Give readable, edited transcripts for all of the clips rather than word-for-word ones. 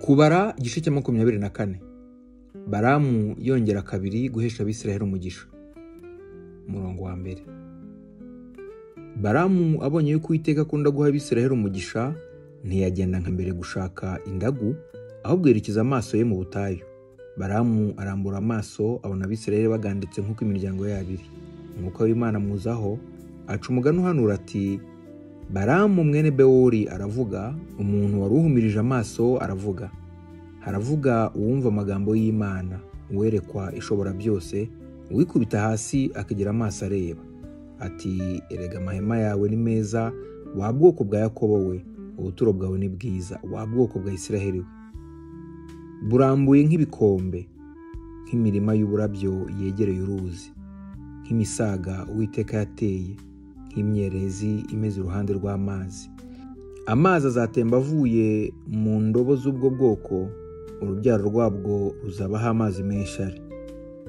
Kubara igice cya 24. Balamu yongera kabiri guhesha Abisiraheli umugisha. Umurongo wa mbere. Balamu abonye yuko Uwiteka akunda guha Abisiraheli umugisha, ntiyagenda nka mbere gushaka indagu, ahubwo yerekeza amaso ye mu butayu. Balamu arambura amaso abona Abisiraheli baganditse nk'uko imiryango yabo iri. Umwuka w'Imana muzaho, aca umugani uhanura ati, Balamu mwene Bewori aravuga, umuntu wari uhumirije amaso aravuga. Haravuga uwumva amagambo y'Imana, uwerekwa ishobora byose, uwikubita hasi akagira amaso areba. Ati, erega amahema yawe ni meza, wa bwoko bwa Yakobo we, ubuturo bwawe ni bwiza, wa bwoko bwa Isiraheli we. Burambuye nk'ibikombe, nk'imirima y'uburabyo yegereye uruzi, nk'imisaga Uwiteka yateye, nk'imyerezi imeze iruhande rw'amazi. Amazi azatemba avuye mu ndobo z'ubwo bwoko, urubyaro rwabwo ruzabaho amazi menshi ari.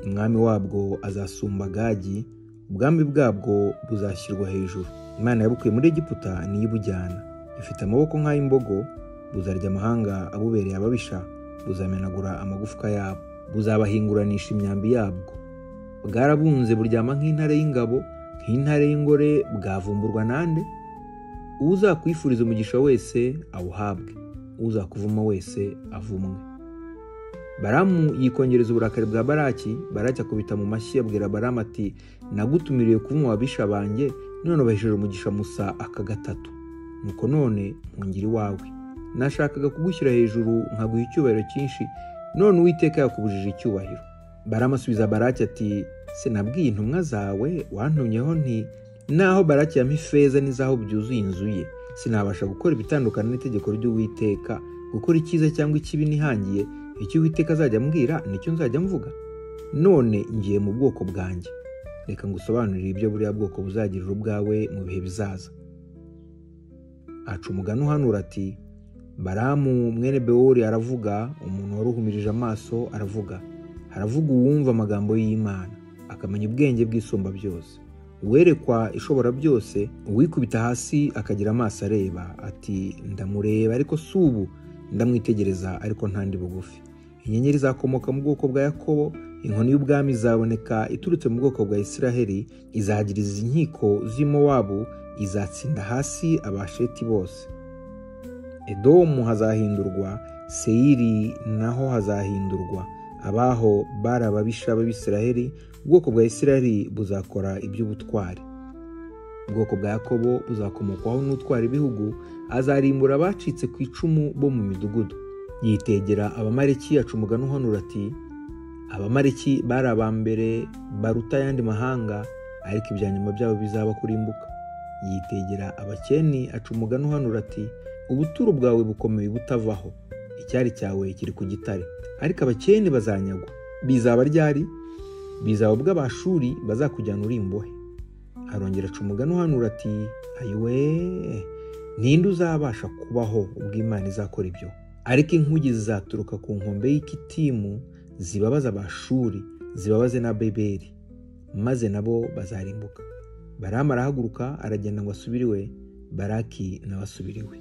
Umwami wabwo azasumba Gagi, ubwami bwabwo buzashyirwa hejuru. Imana yabukuye muri Egiputa niyo ibujyana. Ifite amaboko nk'ay'imbogo, buzarya amahanga abubereye ababisha, buzamenagura amagufwa yabo, buzabahinguranisha imyambi yabwo. Bwarabunze buryama nk'intare y'ingabo, nk'intare y'ingore, bwavumburwa nande? Uzakwifuriza umugisha wese awuhabwe, uzakuvuma wese avumwe. Balamu yikongereza uburakari bwa Balaki. Balaki akubita mu mashyi abwira Balamu ati, nagutumiriye kuvuma ababisha banjye, none ubahesheje umugisha musa aka gatatu. Nuko none nkungira iwawe. Nashakaga kugushyira hejuru nkaguha icyubahiro cyinshi, none Uwiteka yakubujije icyubahiro. Balamu asubiza Balaki ati, sinabwiye intumwa zawe wantumyeho nti, naho Balaki yampa ifeza n'izahabu byuzuye inzu ye, sinabasha gukora ibitandukana n'itegeko ry'Uwiteka, gukora icyiza cyangwa ikibi nihangiye. Icyo Uwiteka azajya ambwira nicyo nzajya mvuga. None ngiye mu bwoko bwanjye, reka ngusobanurire ibyo buriya bwoko buzagirira ubwawe mu bihe bizaza. Aca umugani uhanura ati, Balamu mwene Bewori aravuga, umuntu wari uhumirije amaso aravuga. Haravuga uwumva amagambo y'Imana, akamenya ubwenge bw'isumba byose, uwerekwa ishobora byose, uwikubita hasi akagira amaso areba. Ati, ndamureba ariko si ubu, ndamwitegereza ariko ntandi bugufi. Inyenyeri zakomoka mu bwoko bwa Yakobo, inkoni y'ubwami izaboneka iturutse mu bwoko bwa Isiraheli, izagiriza inkiko z'i Mowabu, izatsinda hasi Abasheti bose. Edomu hazahindurwa, Seyiri naho hazahindurwa. Abaho bari ababisha b'Abisiraheli, ubwoko bwa Isiraheli buzakora iby'ubutwari. Ubwoko bwa Yakobo buzakomokwaho n'utwara ibihugu, azarimbura abacitse ku icumu bo mu midugudu. Yitegera Abamaleki, aca umugani uhanura ati, Abamaleki bari abambere baruta ayandi mahanga, ariko ibya nyuma byabo bizaba kurimbuka. Yitegera Abakeni, aca umugani uhanura ati, ubuturo bwawe bukomeye butavaho, icyari cyawe kiri ku gitare, ariko Abakeni bazanyagwa. Bizaba ryari? Bizaba ubwo Abashuri bazakujyana uri imbohe. Arongera aca umugani uhanura ati, ayiwe, ninde uzabasha kubaho ubwo Imana izakora ibyo? Ariko inkugi zizaturuka ku nkombe y'Ikitimu, zibabaza Abashuri, zibabaze na Beberi, maze nabo bazarimbuka. Balamu arahaguruka aragenda ngo asubire iwe, Balaki nawe asubire iwe.